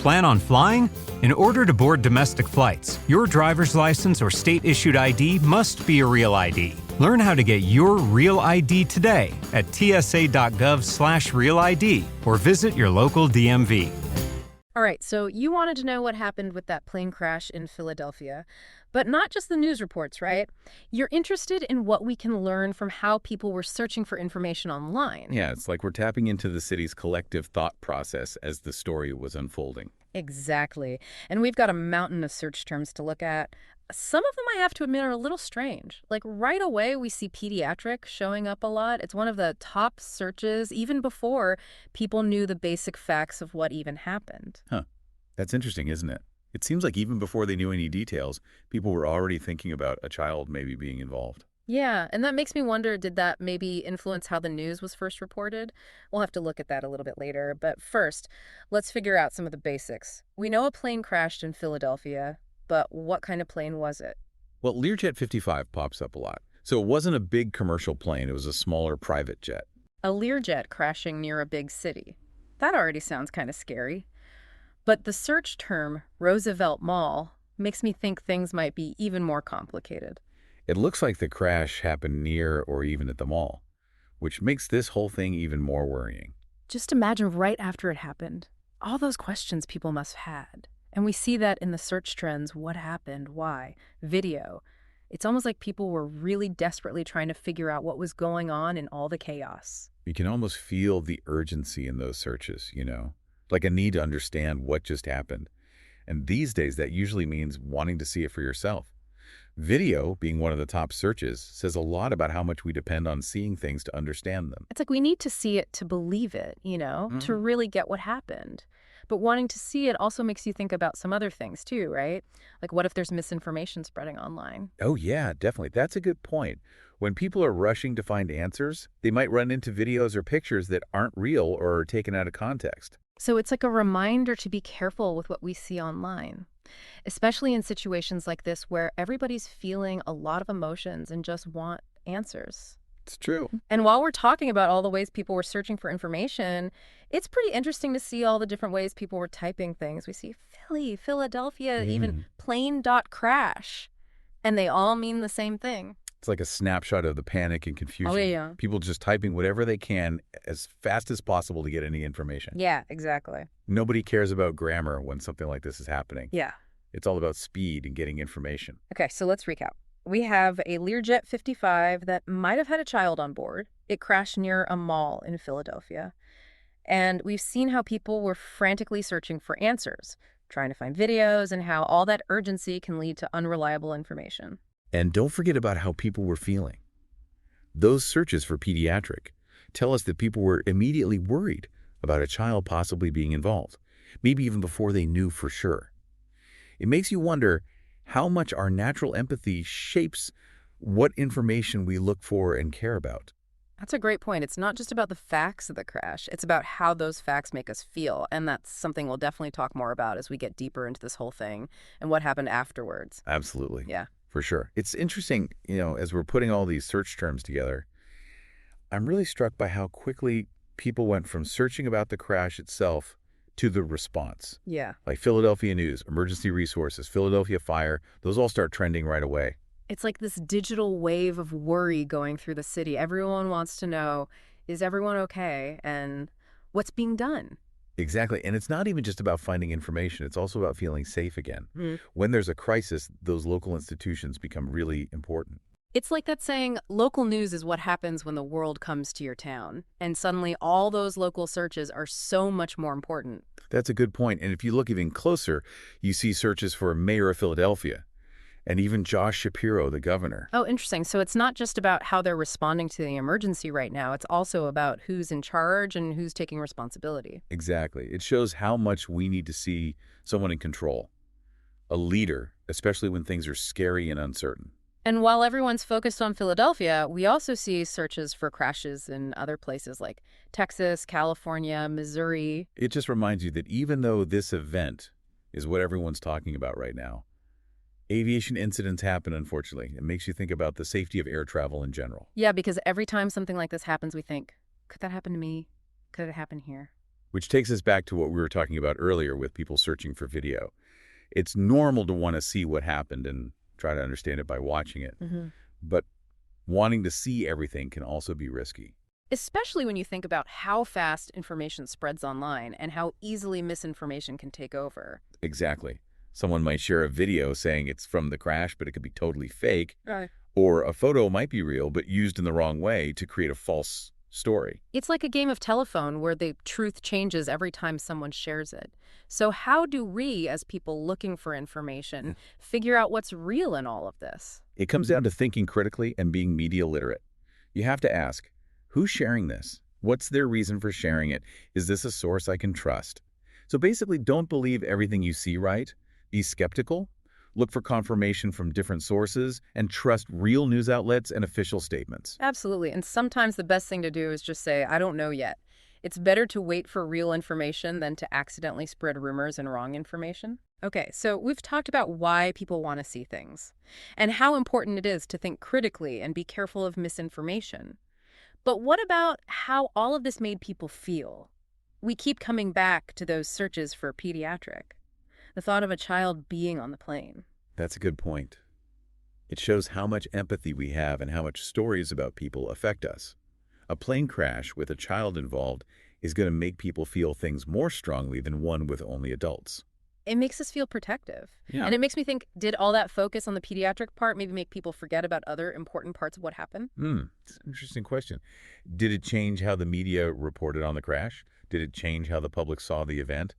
Plan on flying? In order to board domestic flights, your driver's license or state-issued ID must be a real ID. Learn how to get your real ID today at tsa.gov/realid or visit your local DMV. All right, so you wanted to know what happened with that plane crash in Philadelphia, but not just the news reports, right? You're interested in what we can learn from how people were searching for information online. Yeah, it's like we're tapping into the city's collective thought process as the story was unfolding. Exactly. And we've got a mountain of search terms to look at. Some of them, I have to admit, are a little strange. Like right away, we see pediatric showing up a lot. It's one of the top searches, even before people knew the basic facts of what even happened. Huh. That's interesting, isn't it? It seems like even before they knew any details, people were already thinking about a child maybe being involved. Yeah, and that makes me wonder, did that maybe influence how the news was first reported? We'll have to look at that a little bit later. But first, let's figure out some of the basics. We know a plane crashed in Philadelphia, but what kind of plane was it? Well, Learjet 55 pops up a lot. So it wasn't a big commercial plane. It was a smaller private jet. A Learjet crashing near a big city. That already sounds kind of scary. But the search term, Roosevelt Mall, makes me think things might be even more complicated. It looks like the crash happened near or even at the mall, which makes this whole thing even more worrying. Just imagine right after it happened, all those questions people must have had. And we see that in the search trends, what happened, why, video. It's almost like people were really desperately trying to figure out what was going on in all the chaos. You can almost feel the urgency in those searches, like a need to understand what just happened. And these days, that usually means wanting to see it for yourself. Video, being one of the top searches, says a lot about how much we depend on seeing things to understand them. It's like we need to see it to believe it, to really get what happened. But wanting to see it also makes you think about some other things too, right? Like what if there's misinformation spreading online? Oh yeah, definitely. That's a good point. When people are rushing to find answers, they might run into videos or pictures that aren't real or are taken out of context. So it's like a reminder to be careful with what we see online, especially in situations like this where everybody's feeling a lot of emotions and just want answers. It's true. And while we're talking about all the ways people were searching for information, it's pretty interesting to see all the different ways people were typing things. We see Philly, Philadelphia, even plane.crash, and they all mean the same thing. It's like a snapshot of the panic and confusion. Oh, yeah. People just typing whatever they can as fast as possible to get any information. Yeah, exactly. Nobody cares about grammar when something like this is happening. Yeah. It's all about speed and getting information. Okay, so let's recap. We have a Learjet 55 that might have had a child on board. It crashed near a mall in Philadelphia. And we've seen how people were frantically searching for answers, trying to find videos, and how all that urgency can lead to unreliable information. And don't forget about how people were feeling. Those searches for pediatric tell us that people were immediately worried about a child possibly being involved, maybe even before they knew for sure. It makes you wonder how much our natural empathy shapes what information we look for and care about. That's a great point. It's not just about the facts of the crash. It's about how those facts make us feel. And that's something we'll definitely talk more about as we get deeper into this whole thing and what happened afterwards. Absolutely. Yeah. For sure. It's interesting, as we're putting all these search terms together, I'm really struck by how quickly people went from searching about the crash itself to the response. Yeah. Like Philadelphia News, emergency resources, Philadelphia Fire, those all start trending right away. It's like this digital wave of worry going through the city. Everyone wants to know, is everyone okay? And what's being done? Exactly. And it's not even just about finding information. It's also about feeling safe again. When there's a crisis, those local institutions become really important. It's like that saying, local news is what happens when the world comes to your town. And suddenly all those local searches are so much more important. That's a good point. And if you look even closer, you see searches for Mayor of Philadelphia and even Josh Shapiro, the governor. Oh, interesting. So it's not just about how they're responding to the emergency right now. It's also about who's in charge and who's taking responsibility. Exactly. It shows how much we need to see someone in control, a leader, especially when things are scary and uncertain. And while everyone's focused on Philadelphia, we also see searches for crashes in other places like Texas, California, Missouri. It just reminds you that even though this event is what everyone's talking about right now, aviation incidents happen, unfortunately. It makes you think about the safety of air travel in general. Yeah, because every time something like this happens, we think, could that happen to me? Could it happen here? Which takes us back to what we were talking about earlier with people searching for video. It's normal to want to see what happened and try to understand it by watching it. But wanting to see everything can also be risky. Especially when you think about how fast information spreads online and how easily misinformation can take over. Exactly. Someone might share a video saying it's from the crash, but it could be totally fake. Right. Or a photo might be real, but used in the wrong way to create a false story. It's like a game of telephone where the truth changes every time someone shares it. So how do we, as people looking for information, figure out what's real in all of this? It comes down to thinking critically and being media literate. You have to ask, who's sharing this? What's their reason for sharing it? Is this a source I can trust? So basically, don't believe everything you see, right? Be skeptical, look for confirmation from different sources, and trust real news outlets and official statements. Absolutely. And sometimes the best thing to do is just say, I don't know yet. It's better to wait for real information than to accidentally spread rumors and wrong information. Okay, so we've talked about why people want to see things and how important it is to think critically and be careful of misinformation. But what about how all of this made people feel? We keep coming back to those searches for pediatric. The thought of a child being on the plane. That's a good point. It shows how much empathy we have and how much stories about people affect us. A plane crash with a child involved is going to make people feel things more strongly than one with only adults. It makes us feel protective. Yeah. And it makes me think, did all that focus on the pediatric part maybe make people forget about other important parts of what happened? It's an interesting question. Did it change how the media reported on the crash? Did it change how the public saw the event?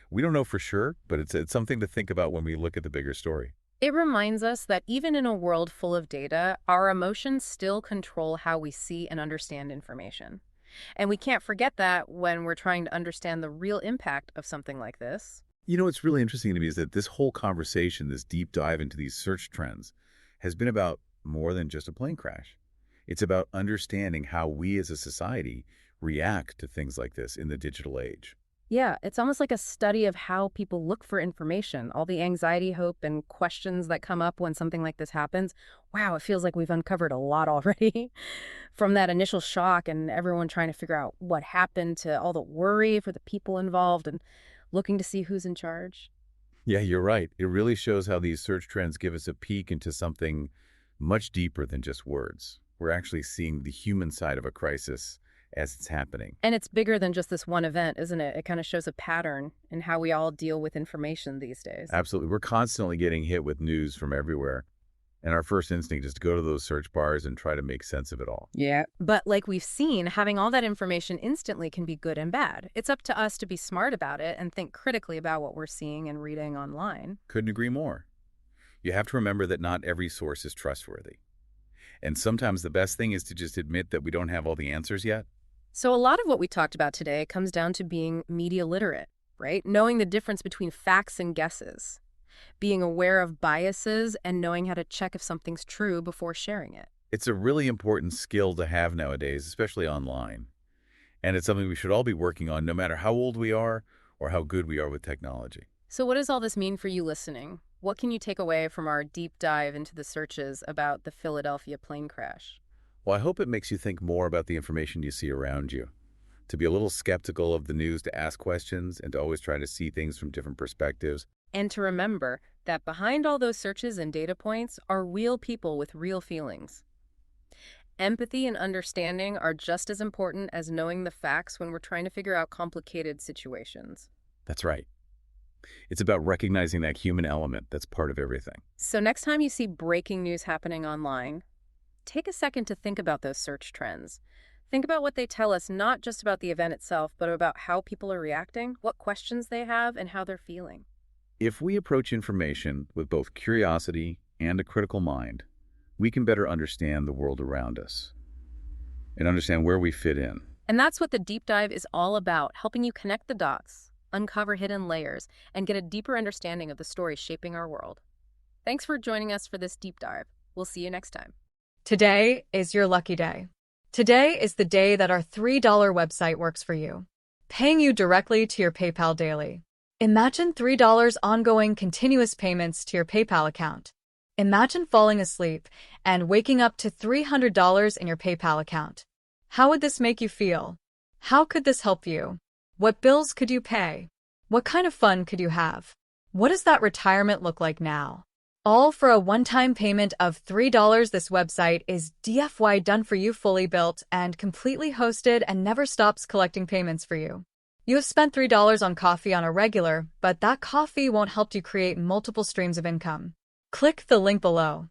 We don't know for sure, but it's something to think about when we look at the bigger story. It reminds us that even in a world full of data, our emotions still control how we see and understand information. And we can't forget that when we're trying to understand the real impact of something like this. You know, what's really interesting to me is that this whole conversation, this deep dive into these search trends, has been about more than just a plane crash. It's about understanding how we as a society react to things like this in the digital age. Yeah, it's almost like a study of how people look for information, all the anxiety, hope, and questions that come up when something like this happens. Wow, it feels like we've uncovered a lot already. From that initial shock and everyone trying to figure out what happened to all the worry for the people involved and looking to see who's in charge. Yeah, you're right. It really shows how these search trends give us a peek into something much deeper than just words. We're actually seeing the human side of a crisis as it's happening. And it's bigger than just this one event, isn't it? It kind of shows a pattern in how we all deal with information these days. Absolutely. We're constantly getting hit with news from everywhere. And our first instinct is to go to those search bars and try to make sense of it all. Yeah. But like we've seen, having all that information instantly can be good and bad. It's up to us to be smart about it and think critically about what we're seeing and reading online. Couldn't agree more. You have to remember that not every source is trustworthy. And sometimes the best thing is to just admit that we don't have all the answers yet. So a lot of what we talked about today comes down to being media literate, right? Knowing the difference between facts and guesses, being aware of biases, and knowing how to check if something's true before sharing it. It's a really important skill to have nowadays, especially online. And it's something we should all be working on no matter how old we are or how good we are with technology. So what does all this mean for you listening? What can you take away from our deep dive into the searches about the Philadelphia plane crash? Well, I hope it makes you think more about the information you see around you, to be a little skeptical of the news, to ask questions, and to always try to see things from different perspectives. And to remember that behind all those searches and data points are real people with real feelings. Empathy and understanding are just as important as knowing the facts when we're trying to figure out complicated situations. That's right. It's about recognizing that human element that's part of everything. So next time you see breaking news happening online, take a second to think about those search trends. Think about what they tell us, not just about the event itself, but about how people are reacting, what questions they have, and how they're feeling. If we approach information with both curiosity and a critical mind, we can better understand the world around us and understand where we fit in. And that's what the deep dive is all about, helping you connect the dots, uncover hidden layers, and get a deeper understanding of the stories shaping our world. Thanks for joining us for this deep dive. We'll see you next time. Today is your lucky day. Today is the day that our $3 website works for you, paying you directly to your PayPal daily. Imagine $3 ongoing continuous payments to your PayPal account. Imagine falling asleep and waking up to $300 in your PayPal account. How would this make you feel? How could this help you? What bills could you pay? What kind of fun could you have? What does that retirement look like now? All for a one-time payment of $3. This website is DFY done for you, fully built and completely hosted, and never stops collecting payments for you. You have spent $3 on coffee on a regular, but that coffee won't help you create multiple streams of income. Click the link below.